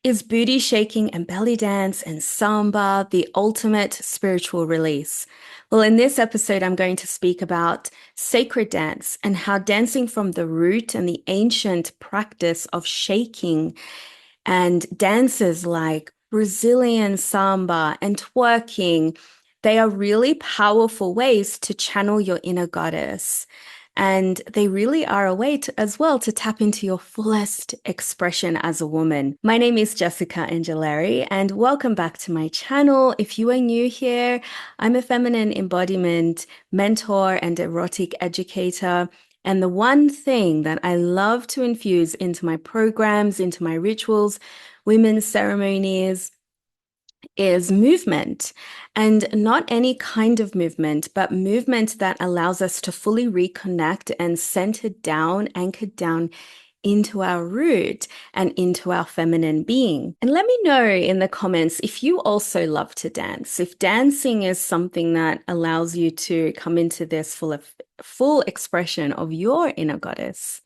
Is booty shaking and belly dance and samba the ultimate spiritual release? Well, in this episode, I'm going to speak about sacred dance and how dancing from the root and the ancient practice of shaking and dances like Brazilian Samba and twerking, they are really powerful ways to channel your inner goddess. And they really are a way as well to tap into your fullest expression as a woman. My name is Jessica Angeleri, and welcome back to my channel. If you are new here, I'm a feminine embodiment mentor and erotic educator. And the one thing that I love to infuse into my programs, into my rituals, women's ceremonies, is movement, and not any kind of movement, but movement that allows us to fully reconnect and center down, anchored down into our root and into our feminine being. And let me know in the comments if you also love to dance, if dancing is something that allows you to come into this full expression of your inner goddess.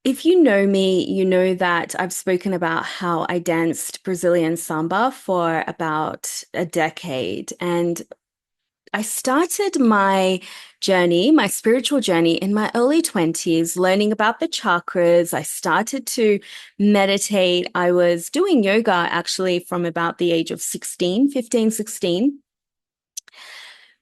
If you know me, you know that I've spoken about how I danced Brazilian Samba for about a decade. And I started my journey, my spiritual journey in my early 20s, learning about the chakras. I started to meditate. I was doing yoga actually from about the age of 15, 16.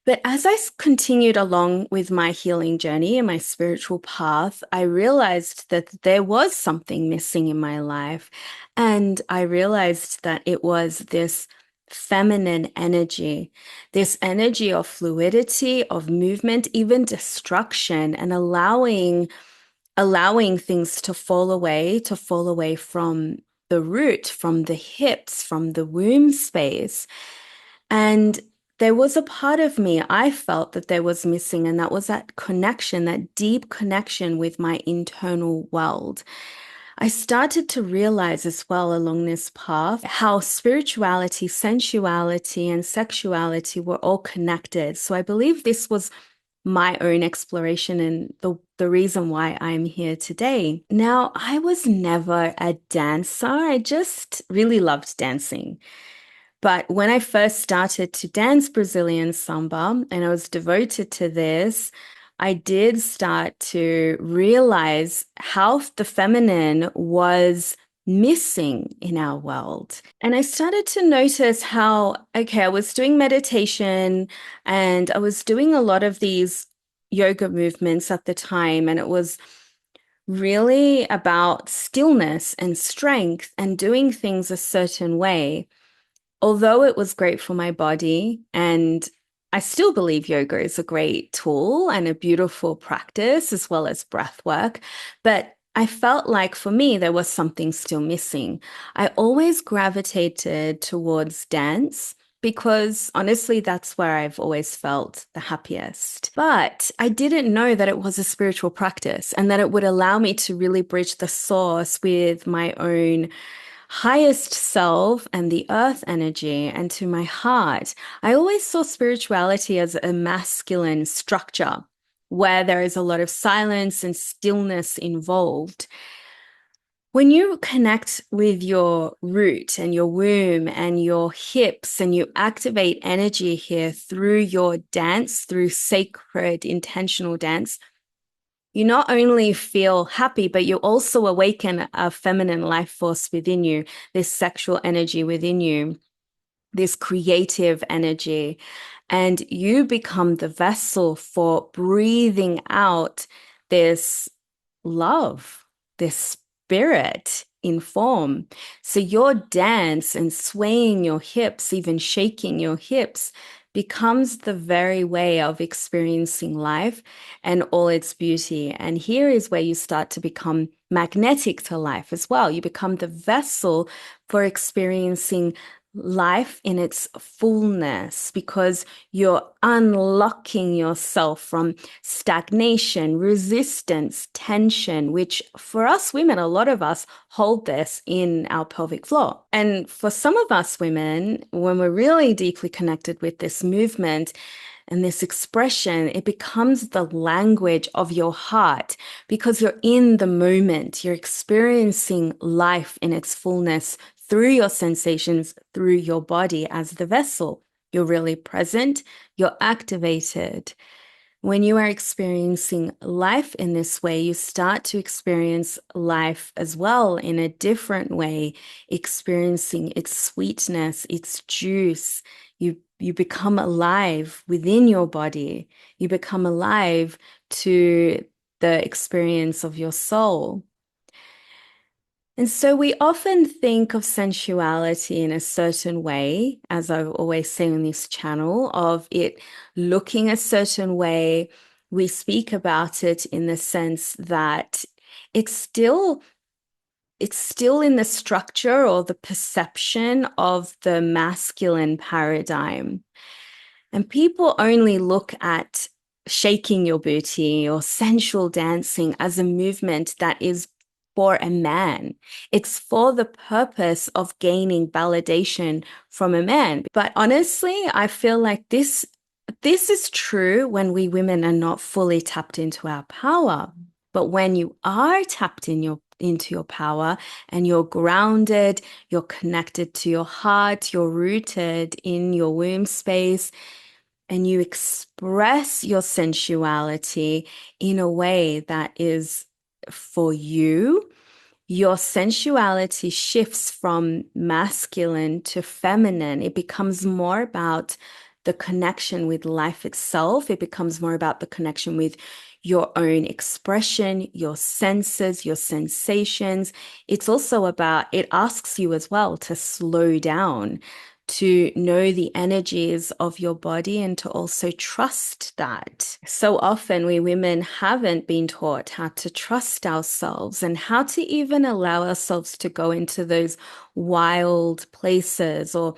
But as I continued along with my healing journey and my spiritual path, I realized that there was something missing in my life. And I realized that it was this feminine energy, this energy of fluidity, of movement, even destruction, and allowing things to fall away from the root, from the hips, from the womb space. And there was a part of me I felt that there was missing, and that was that connection, that deep connection with my internal world. I started to realize as well along this path how spirituality, sensuality, and sexuality were all connected. So I believe this was my own exploration and the reason why I'm here today. Now, I was never a dancer. I just really loved dancing. But when I first started to dance Brazilian Samba and I was devoted to this, I did start to realize how the feminine was missing in our world. And I started to notice how, okay, I was doing meditation and I was doing a lot of these yoga movements at the time, and it was really about stillness and strength and doing things a certain way. Although it was great for my body, and I still believe yoga is a great tool and a beautiful practice as well as breath work, but I felt like for me, there was something still missing. I always gravitated towards dance because honestly, that's where I've always felt the happiest. But I didn't know that it was a spiritual practice and that it would allow me to really bridge the source with my own highest self and the earth energy and to my heart. I always saw spirituality as a masculine structure where there is a lot of silence and stillness involved. When you connect with your root and your womb and your hips and you activate energy here through your dance, through sacred intentional dance, you not only feel happy, but you also awaken a feminine life force within you, this sexual energy within you, this creative energy, and you become the vessel for breathing out this love, this spirit in form. So your dance and swaying your hips, even shaking your hips, becomes the very way of experiencing life and all its beauty. And here is where you start to become magnetic to life as well. You become the vessel for experiencing life in its fullness because you're unlocking yourself from stagnation, resistance, tension, which for us women, a lot of us hold this in our pelvic floor. And for some of us women, when we're really deeply connected with this movement and this expression, it becomes the language of your heart because you're in the moment, you're experiencing life in its fullness through your sensations, through your body as the vessel. You're really present, you're activated. When you are experiencing life in this way, you start to experience life as well in a different way, experiencing its sweetness, its juice. You become alive within your body. You become alive to the experience of your soul. And so we often think of sensuality in a certain way, as I always say on this channel, of it looking a certain way. We speak about it in the sense that it's still in the structure or the perception of the masculine paradigm. And people only look at shaking your booty or sensual dancing as a movement that is for a man. It's for the purpose of gaining validation from a man. But honestly, I feel like this is true when we women are not fully tapped into our power. But when you are tapped into your power and you're grounded, you're connected to your heart, you're rooted in your womb space, and you express your sensuality in a way that is for you, your sensuality shifts from masculine to feminine. It becomes more about the connection with life itself. It becomes more about the connection with your own expression, your senses, your sensations. It's also about, it asks you as well to slow down, to know the energies of your body and to also trust that. So often we women haven't been taught how to trust ourselves and how to even allow ourselves to go into those wild places or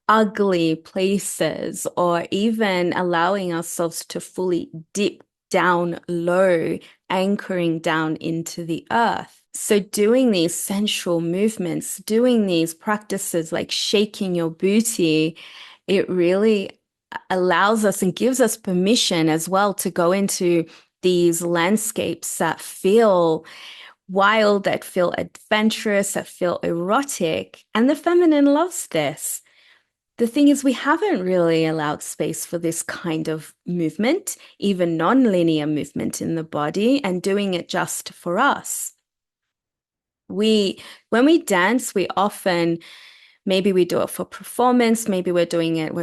ugly places, or even allowing ourselves to fully dip down low, anchoring down into the earth. So doing these sensual movements, doing these practices like shaking your booty, it really allows us and gives us permission as well to go into these landscapes that feel wild, that feel adventurous, that feel erotic. And the feminine loves this. The thing is, we haven't really allowed space for this kind of movement, even non-linear movement in the body, and doing it just for us. When we dance, we often, maybe we do it for performance, maybe we're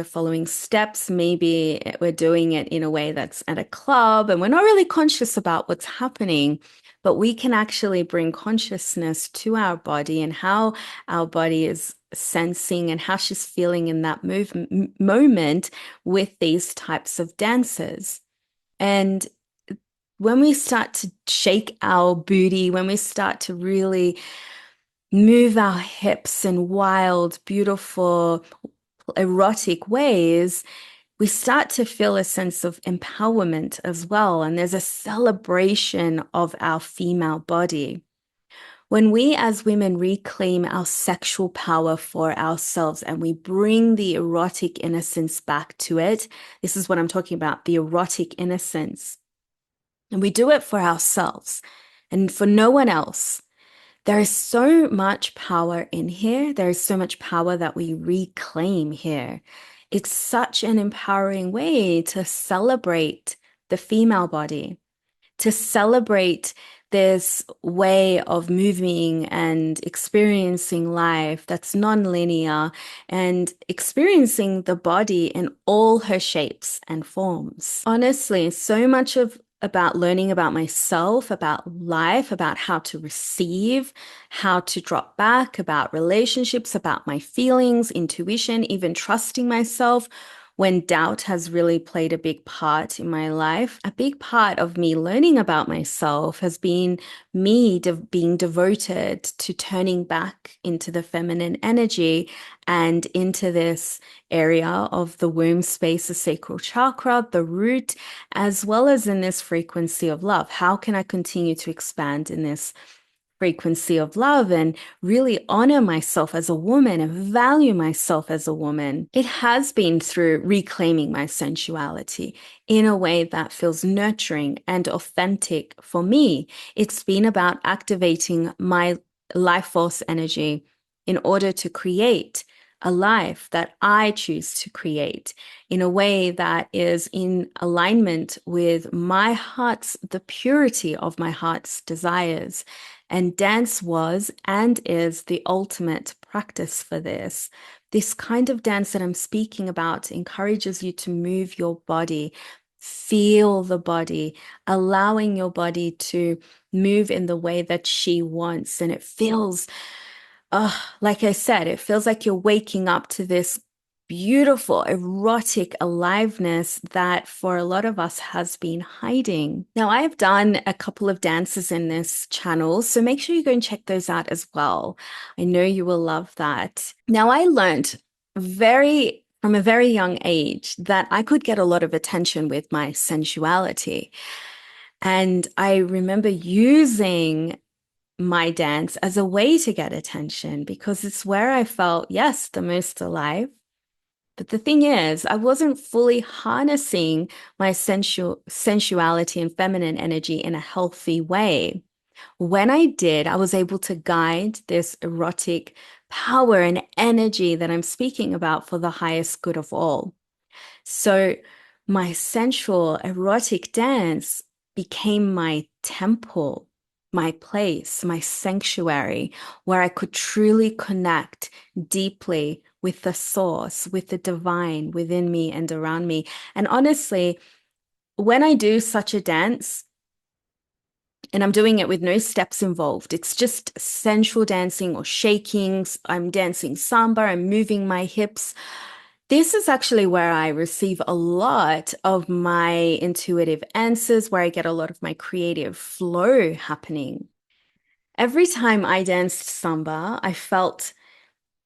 following steps, maybe we're doing it in a way that's at a club, and we're not really conscious about what's happening, but we can actually bring consciousness to our body and how our body is sensing and how she's feeling in that moment with these types of dances. And when we start to shake our booty, when we start to really move our hips in wild, beautiful, erotic ways, we start to feel a sense of empowerment as well. And there's a celebration of our female body. When we as women reclaim our sexual power for ourselves and we bring the erotic innocence back to it, this is what I'm talking about, the erotic innocence. And we do it for ourselves and for no one else. There is so much power in here. There is so much power that we reclaim here. It's such an empowering way to celebrate the female body, to celebrate this way of moving and experiencing life that's non-linear and experiencing the body in all her shapes and forms. Honestly, so much about learning about myself, about life, about how to receive, how to drop back, about relationships, about my feelings, intuition, even trusting myself when doubt has really played a big part in my life. A big part of me learning about myself has been me being devoted to turning back into the feminine energy and into this area of the womb space, the sacral chakra, the root, as well as in this frequency of love. How can I continue to expand in this frequency of love and really honor myself as a woman and value myself as a woman? It has been through reclaiming my sensuality in a way that feels nurturing and authentic for me. It's been about activating my life force energy, in order to create a life that I choose to create in a way that is in alignment with my heart's, the purity of my heart's desires. And dance was and is the ultimate practice for this. This kind of dance that I'm speaking about encourages you to move your body, feel the body, allowing your body to move in the way that she wants. And it feels, like I said, it feels like you're waking up to this beautiful, erotic aliveness that for a lot of us has been hiding. Now, I've done a couple of dances in this channel, so make sure you go and check those out as well. I know you will love that. Now, I learned from a very young age that I could get a lot of attention with my sensuality. And I remember using my dance as a way to get attention because it's where I felt, yes, the most alive. But the thing is, I wasn't fully harnessing my sensuality and feminine energy in a healthy way. When I did, I was able to guide this erotic power and energy that I'm speaking about for the highest good of all. So my sensual, erotic dance became my temple, my place, my sanctuary, where I could truly connect deeply with the source, with the divine within me and around me. And honestly, when I do such a dance, and I'm doing it with no steps involved. It's just sensual dancing or shaking. I'm dancing samba. I'm moving my hips. This is actually where I receive a lot of my intuitive answers, where I get a lot of my creative flow happening. Every time I danced samba, I felt,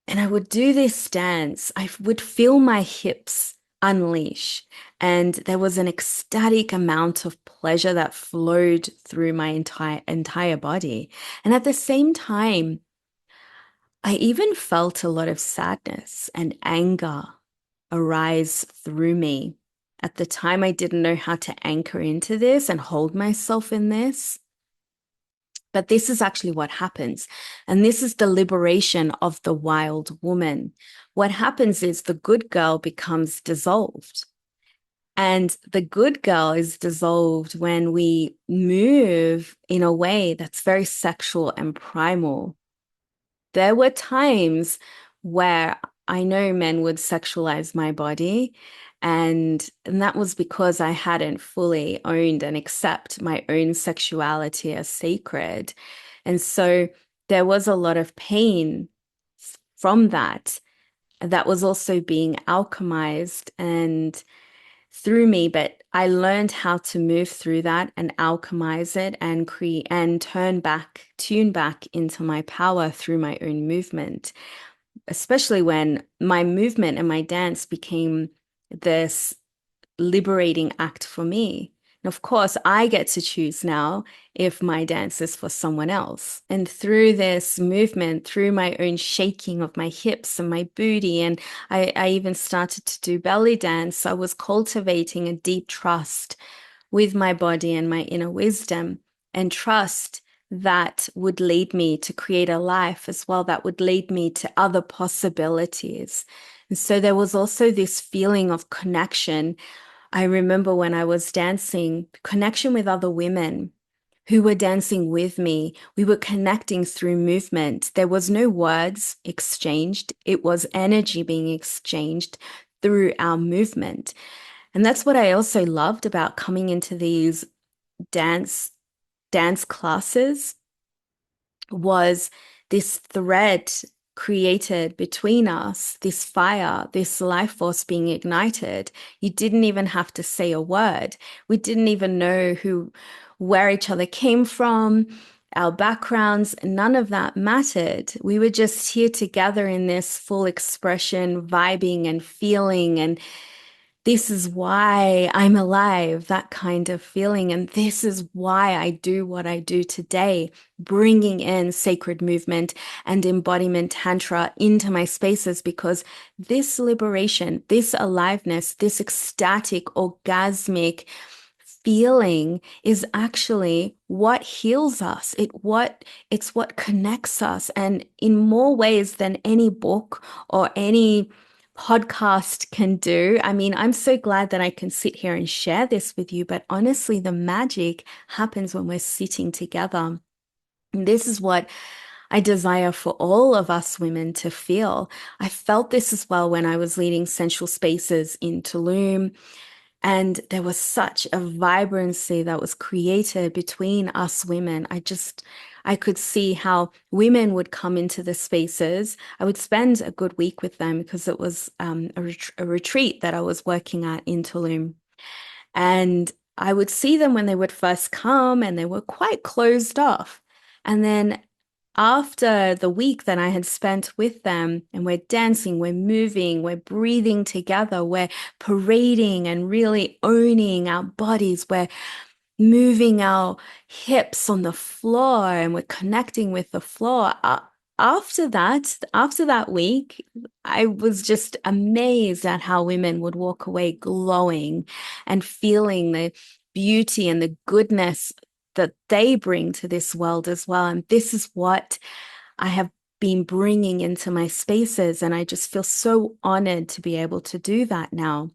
and I would do this dance, I would feel my hips unleash. And there was an ecstatic amount of pleasure that flowed through my entire body. And at the same time, I even felt a lot of sadness and anger arise through me. At the time, I didn't know how to anchor into this and hold myself in this. But this is actually what happens. And this is the liberation of the wild woman. What happens is the good girl becomes dissolved. And the good girl is dissolved when we move in a way that's very sexual and primal. There were times where I know men would sexualize my body, and that was because I hadn't fully owned and accept my own sexuality as sacred. And so there was a lot of pain from that was also being alchemized and through me, but I learned how to move through that and alchemize it and create and tune back into my power through my own movement, especially when my movement and my dance became this liberating act for me. And of course, I get to choose now if my dance is for someone else. And through this movement, through my own shaking of my hips and my booty, and I even started to do belly dance, I was cultivating a deep trust with my body and my inner wisdom, and trust that would lead me to create a life as well, that would lead me to other possibilities. And so there was also this feeling of connection. I remember when I was dancing, connection with other women who were dancing with me. We were connecting through movement. There was no words exchanged. It was energy being exchanged through our movement. And that's what I also loved about coming into these dance classes, was this thread created between us, this fire, this life force being ignited. You didn't even have to say a word. We didn't even know where each other came from, our backgrounds, none of that mattered. We were just here together in this full expression, vibing and feeling, and this is why I'm alive, that kind of feeling. And this is why I do what I do today, bringing in sacred movement and embodiment tantra into my spaces, because this liberation, this aliveness, this ecstatic, orgasmic feeling is actually what heals us. It's what connects us. And in more ways than any book or any podcast can do. I mean, I'm so glad that I can sit here and share this with you, but honestly, the magic happens when we're sitting together. And this is what I desire for all of us women to feel. I felt this as well when I was leading sensual spaces in Tulum. And there was such a vibrancy that was created between us women. I could see how women would come into the spaces. I would spend a good week with them because it was a retreat that I was working at in Tulum. And I would see them when they would first come and they were quite closed off. And then after the week that I had spent with them, and we're dancing, we're moving, we're breathing together, we're parading and really owning our bodies, we're moving our hips on the floor and we're connecting with the floor. After that week, I was just amazed at how women would walk away glowing and feeling the beauty and the goodness that they bring to this world as well. And this is what I have been bringing into my spaces. And I just feel so honored to be able to do that now.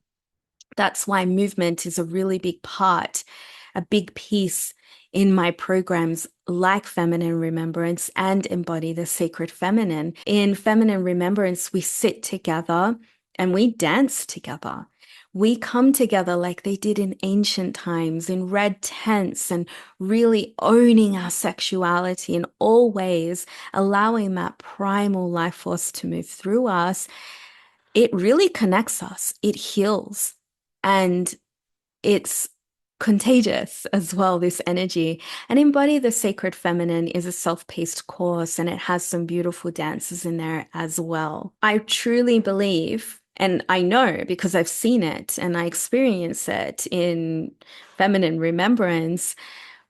That's why movement is a really big part, a big piece in my programs like Feminine Remembrance and Embody the Sacred Feminine. In Feminine Remembrance, we sit together and we dance together. We come together like they did in ancient times in red tents and really owning our sexuality in all ways, allowing that primal life force to move through us. It really connects us, it heals, and it's contagious as well, this energy. And Embody the Sacred Feminine is a self-paced course, and it has some beautiful dances in there as well. I truly believe, and I know because I've seen it and I experience it in Feminine Remembrance,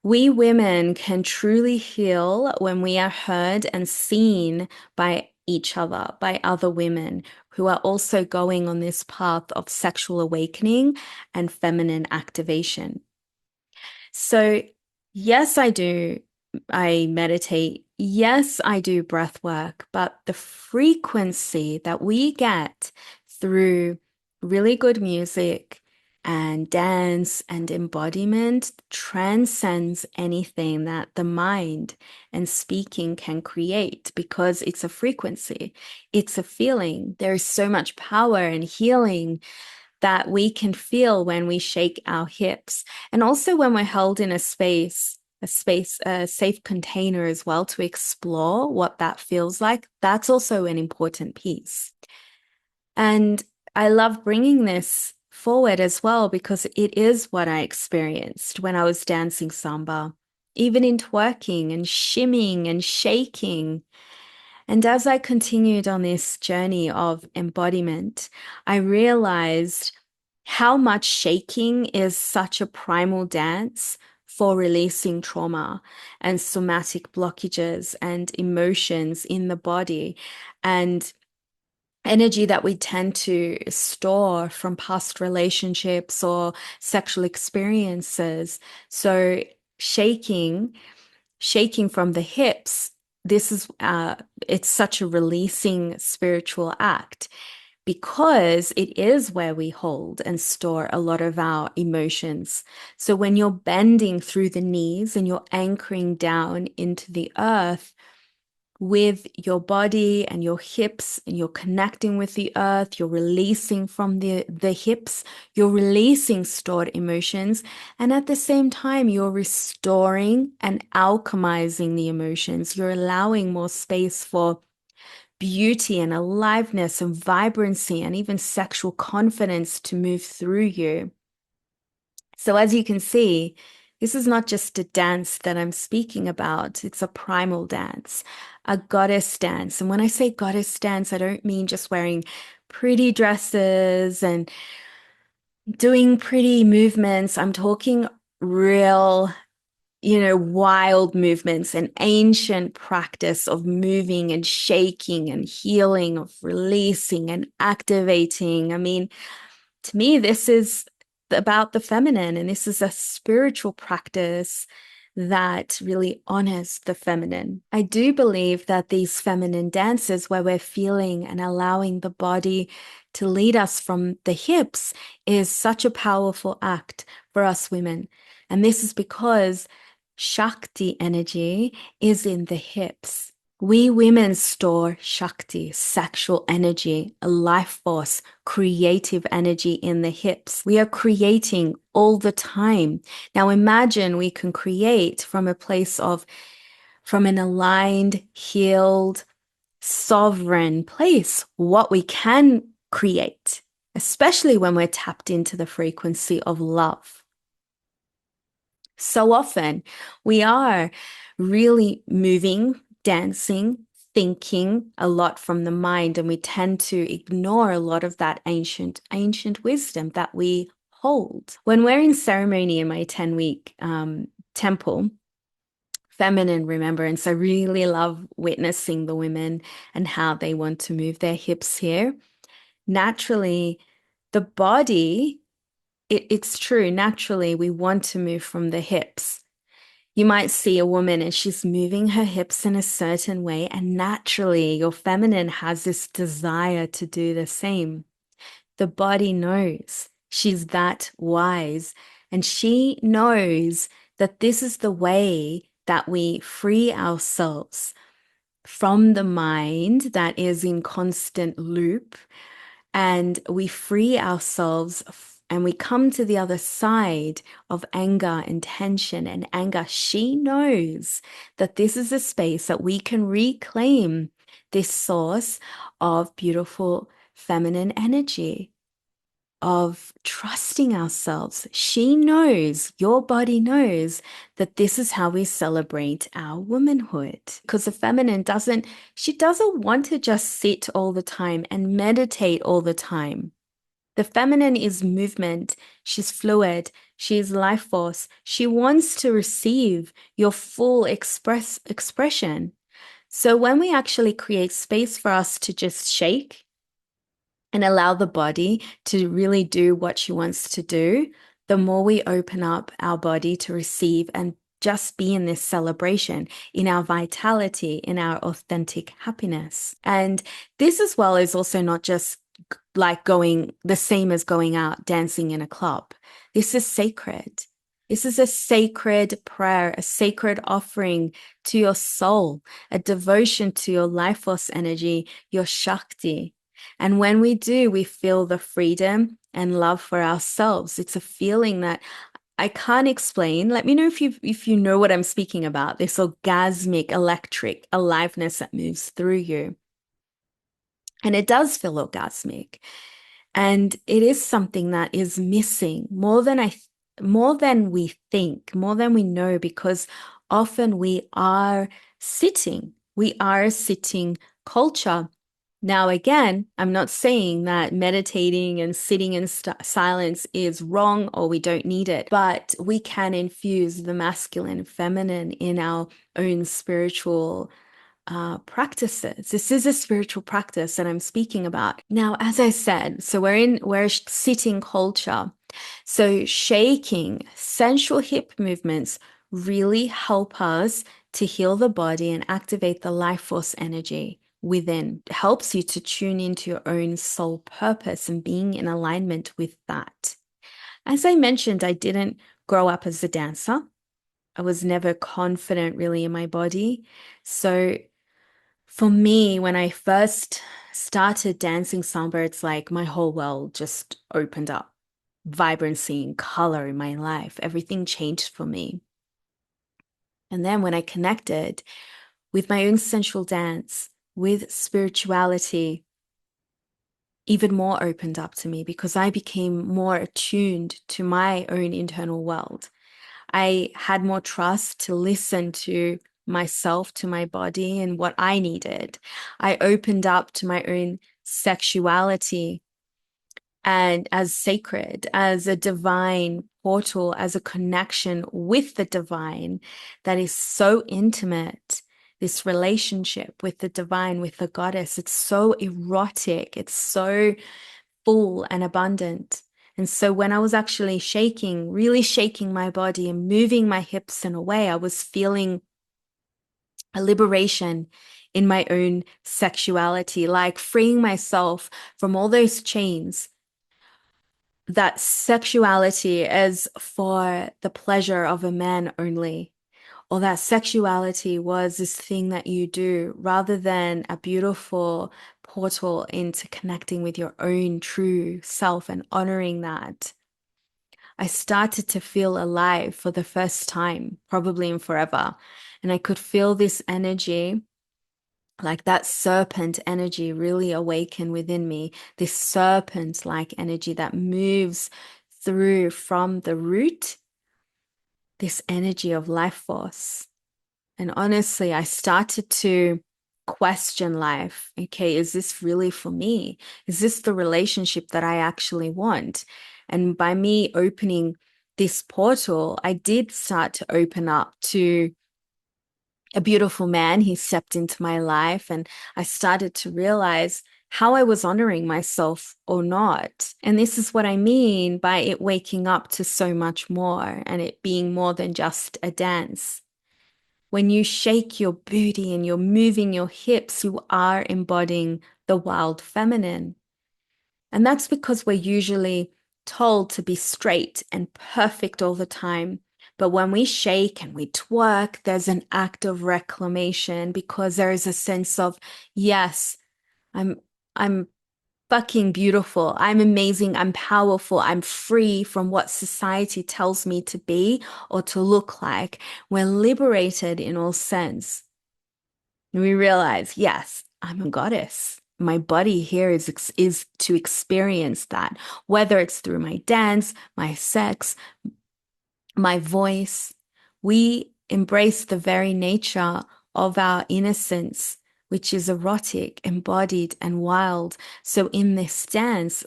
we women can truly heal when we are heard and seen by each other, by other women who are also going on this path of sexual awakening and feminine activation. So, yes, I do. I meditate. Yes, I do breath work, but the frequency that we get through really good music and dance and embodiment transcends anything that the mind and speaking can create because it's a frequency, it's a feeling. There is so much power and healing that we can feel when we shake our hips. And also when we're held in a safe container as well to explore what that feels like. That's also an important piece. And I love bringing this forward as well because it is what I experienced when I was dancing samba, even in twerking and shimming and shaking. And as I continued on this journey of embodiment, I realized how much shaking is such a primal dance for releasing trauma and somatic blockages and emotions in the body and energy that we tend to store from past relationships or sexual experiences. So shaking from the hips, this is it's such a releasing spiritual act because it is where we hold and store a lot of our emotions. So when you're bending through the knees and you're anchoring down into the earth with your body and your hips, and you're connecting with the earth, you're releasing from the hips, you're releasing stored emotions, and at the same time, you're restoring and alchemizing the emotions. You're allowing more space for beauty and aliveness and vibrancy and even sexual confidence to move through you. So as you can see, this is not just a dance that I'm speaking about. It's a primal dance, a goddess dance. And when I say goddess dance, I don't mean just wearing pretty dresses and doing pretty movements. I'm talking real, wild movements and ancient practice of moving and shaking and healing, of releasing and activating. I mean, to me, this is about the feminine, and this is a spiritual practice that really honors the feminine. I do believe that these feminine dances, where we're feeling and allowing the body to lead us from the hips, is such a powerful act for us women. And this is because Shakti energy is in the hips. We women store Shakti, sexual energy, a life force, creative energy in the hips. We are creating all the time. Now imagine we can create from a place of, from an aligned, healed, sovereign place, what we can create, especially when we're tapped into the frequency of love. So often we are really moving, dancing, thinking a lot from the mind, and we tend to ignore a lot of that ancient wisdom that we hold. When we're in ceremony in my 10-week temple, feminine remembrance, I really love witnessing the women and how they want to move their hips here. Naturally, the body, it's true, naturally, we want to move from the hips. You might see a woman and she's moving her hips in a certain way, and naturally your feminine has this desire to do the same. The body knows. She's that wise, and she knows that this is the way that we free ourselves from the mind that is in constant loop, and we free ourselves and we come to the other side of anger and tension and anger. She knows that this is a space that we can reclaim this source of beautiful feminine energy, of trusting ourselves. She knows, your body knows, that this is how we celebrate our womanhood. Because the feminine doesn't want to just sit all the time and meditate all the time. The feminine is movement. She's fluid. She's life force. She wants to receive your full expression. So when we actually create space for us to just shake and allow the body to really do what she wants to do, the more we open up our body to receive and just be in this celebration, in our vitality, in our authentic happiness. And this as well is also not just like going the same as going out dancing in a club. This is sacred. This is a sacred prayer, a sacred offering to your soul, a devotion to your life force energy, your Shakti. And when we do, we feel the freedom and love for ourselves. It's a feeling that I can't explain. Let me know if you know what I'm speaking about, this orgasmic, electric aliveness that moves through you. And it does feel orgasmic. And it is something that is missing more than we think, more than we know, because often we are a sitting culture. Now, again, I'm not saying that meditating and sitting in silence is wrong or we don't need it, but we can infuse the masculine and feminine in our own spiritual practices. This is a spiritual practice that I'm speaking about. Now, as I said, so we're sitting culture. So shaking, sensual hip movements really help us to heal the body and activate the life force energy within. It helps you to tune into your own soul purpose and being in alignment with that. As I mentioned, I didn't grow up as a dancer. I was never confident really in my body. So for me, when I first started dancing samba, it's like my whole world just opened up. Vibrancy and color in my life, everything changed for me. And then when I connected with my own sensual dance, with spirituality, even more opened up to me because I became more attuned to my own internal world. I had more trust to listen to myself, to my body, and what I needed. I opened up to my own sexuality and as sacred, as a divine portal, as a connection with the divine that is so intimate. This relationship with the divine, with the goddess, it's so erotic, it's so full and abundant. And so when I was actually shaking, really shaking my body and moving my hips in a way, I was feeling a liberation in my own sexuality, like freeing myself from all those chains. That sexuality is for the pleasure of a man only, or that sexuality was this thing that you do rather than a beautiful portal into connecting with your own true self and honoring that. I started to feel alive for the first time, probably in forever. And I could feel this energy, like that serpent energy, really awaken within me. This serpent like energy that moves through from the root, this energy of life force. And honestly, I started to question life. Okay, is this really for me? Is this the relationship that I actually want? And by me opening this portal, I did start to open up to a beautiful man. He stepped into my life, and I started to realize how I was honoring myself or not. And this is what I mean by it waking up to so much more and it being more than just a dance. When you shake your booty and you're moving your hips, you are embodying the wild feminine. And that's because we're usually told to be straight and perfect all the time. But when we shake and we twerk, there's an act of reclamation because there is a sense of, yes, I'm fucking beautiful. I'm amazing. I'm powerful. I'm free from what society tells me to be or to look like. We're liberated in all sense. We realize, yes, I'm a goddess. My body here is to experience that, whether it's through my dance, my sex, my voice. We embrace the very nature of our innocence, which is erotic, embodied, and wild. So in this dance,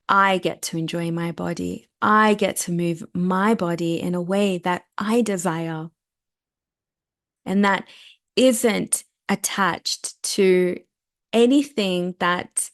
I get to enjoy my body. I get to move my body in a way that I desire. And that isn't attached to anything that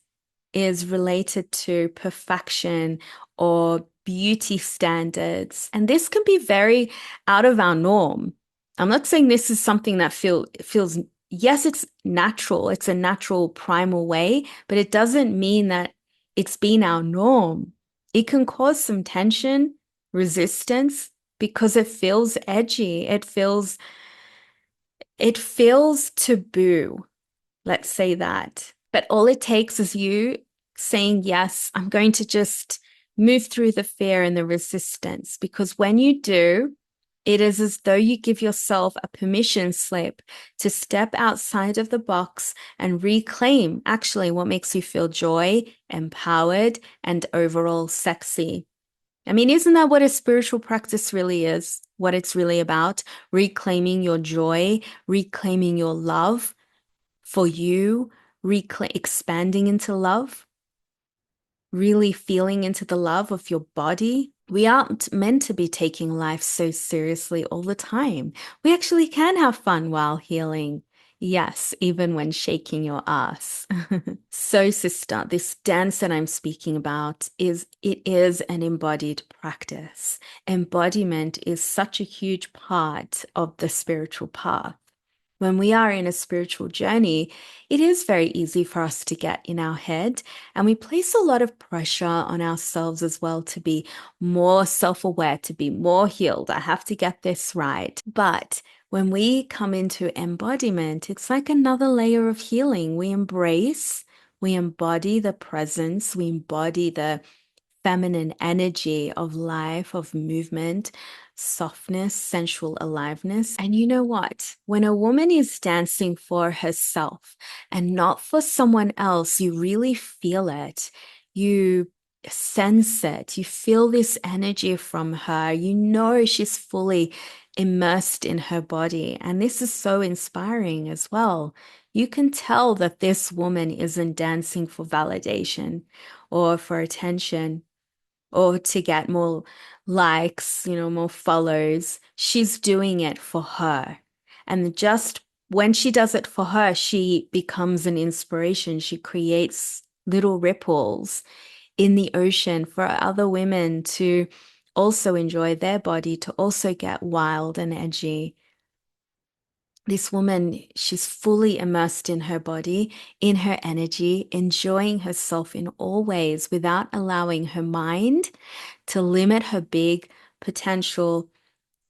is related to perfection or beauty standards. And this can be very out of our norm. I'm not saying this is something that feels, yes, it's natural. It's a natural primal way, but it doesn't mean that it's been our norm. It can cause some tension, resistance, because it feels edgy. It feels taboo. Let's say that. But all it takes is you saying, yes, I'm going to just move through the fear and the resistance. Because when you do, it is as though you give yourself a permission slip to step outside of the box and reclaim actually what makes you feel joy, empowered, and overall sexy. I mean, isn't that what a spiritual practice really is? What it's really about? Reclaiming your joy, reclaiming your love for you, expanding into love, really feeling into the love of your body. We aren't meant to be taking life so seriously all the time. We actually can have fun while healing. Yes, even when shaking your ass. So, sister, this dance that I'm speaking about is an embodied practice. Embodiment is such a huge part of the spiritual path. When we are in a spiritual journey, it is very easy for us to get in our head, and we place a lot of pressure on ourselves as well to be more self-aware, to be more healed. I have to get this right. But when we come into embodiment, it's like another layer of healing. We embody the presence, we embody the feminine energy of life, of movement, softness, sensual aliveness. And you know what? When a woman is dancing for herself and not for someone else, you really feel it. You sense it. You feel this energy from her. You know she's fully immersed in her body. And this is so inspiring as well. You can tell that this woman isn't dancing for validation or for attention or to get more likes, more follows. She's doing it for her. And just when she does it for her, she becomes an inspiration. She creates little ripples in the ocean for other women to also enjoy their body, to also get wild and edgy. This woman, she's fully immersed in her body, in her energy, enjoying herself in all ways without allowing her mind to limit her big potential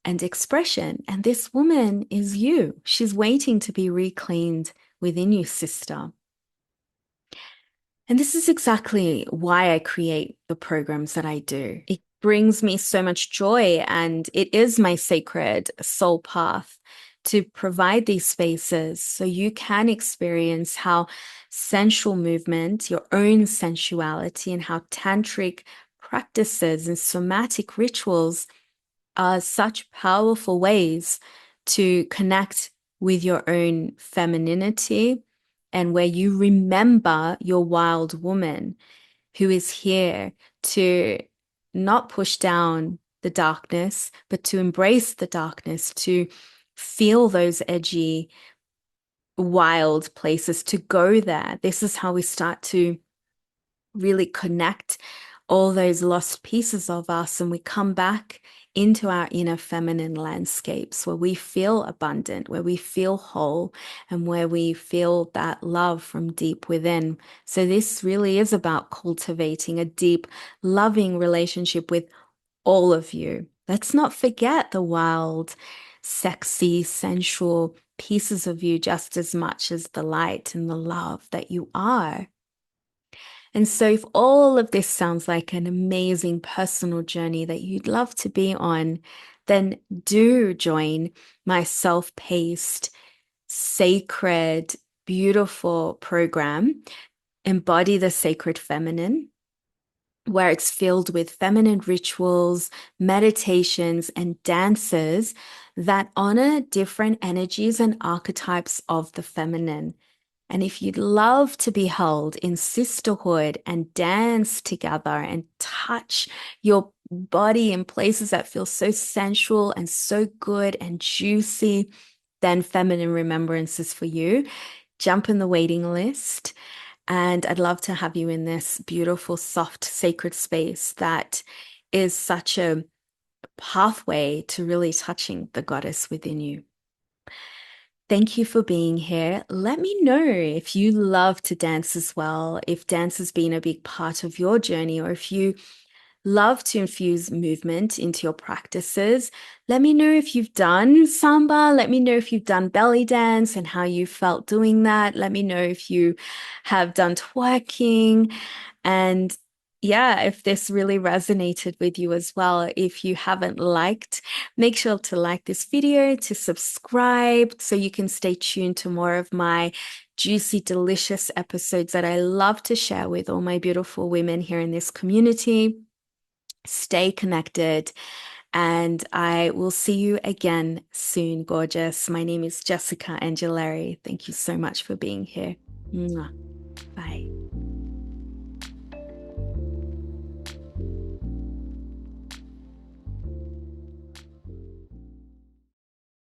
and expression. And this woman is you. She's waiting to be reclaimed within you, sister. And this is exactly why I create the programs that I do. It brings me so much joy, and it is my sacred soul path to provide these spaces so you can experience how sensual movement, your own sensuality, and how tantric practices and somatic rituals are such powerful ways to connect with your own femininity and where you remember your wild woman who is here to not push down the darkness, but to embrace the darkness, to feel those edgy, wild places, to go there. This is how we start to really connect all those lost pieces of us, and we come back into our inner feminine landscapes where we feel abundant, where we feel whole, and where we feel that love from deep within. So this really is about cultivating a deep, loving relationship with all of you. Let's not forget the wild, sexy, sensual pieces of you just as much as the light and the love that you are. And so, if all of this sounds like an amazing personal journey that you'd love to be on, then do join my self-paced, sacred, beautiful program, Embody the Sacred Feminine, where it's filled with feminine rituals, meditations, and dances that honor different energies and archetypes of the feminine. And if you'd love to be held in sisterhood and dance together and touch your body in places that feel so sensual and so good and juicy, then Feminine Remembrance is for you. Jump in the waiting list. And I'd love to have you in this beautiful, soft, sacred space that is such a pathway to really touching the goddess within you. Thank you for being here. Let me know if you love to dance as well, if dance has been a big part of your journey, or if you love to infuse movement into your practices. Let me know if you've done samba. Let me know if you've done belly dance and how you felt doing that. Let me know if you have done twerking. And yeah, if this really resonated with you as well. If you haven't liked, make sure to like this video, to subscribe so you can stay tuned to more of my juicy, delicious episodes that I love to share with all my beautiful women here in this community. Stay connected, and I will see you again soon, gorgeous. My name is Jessica Angeleri. Thank you so much for being here. Mwah. Bye.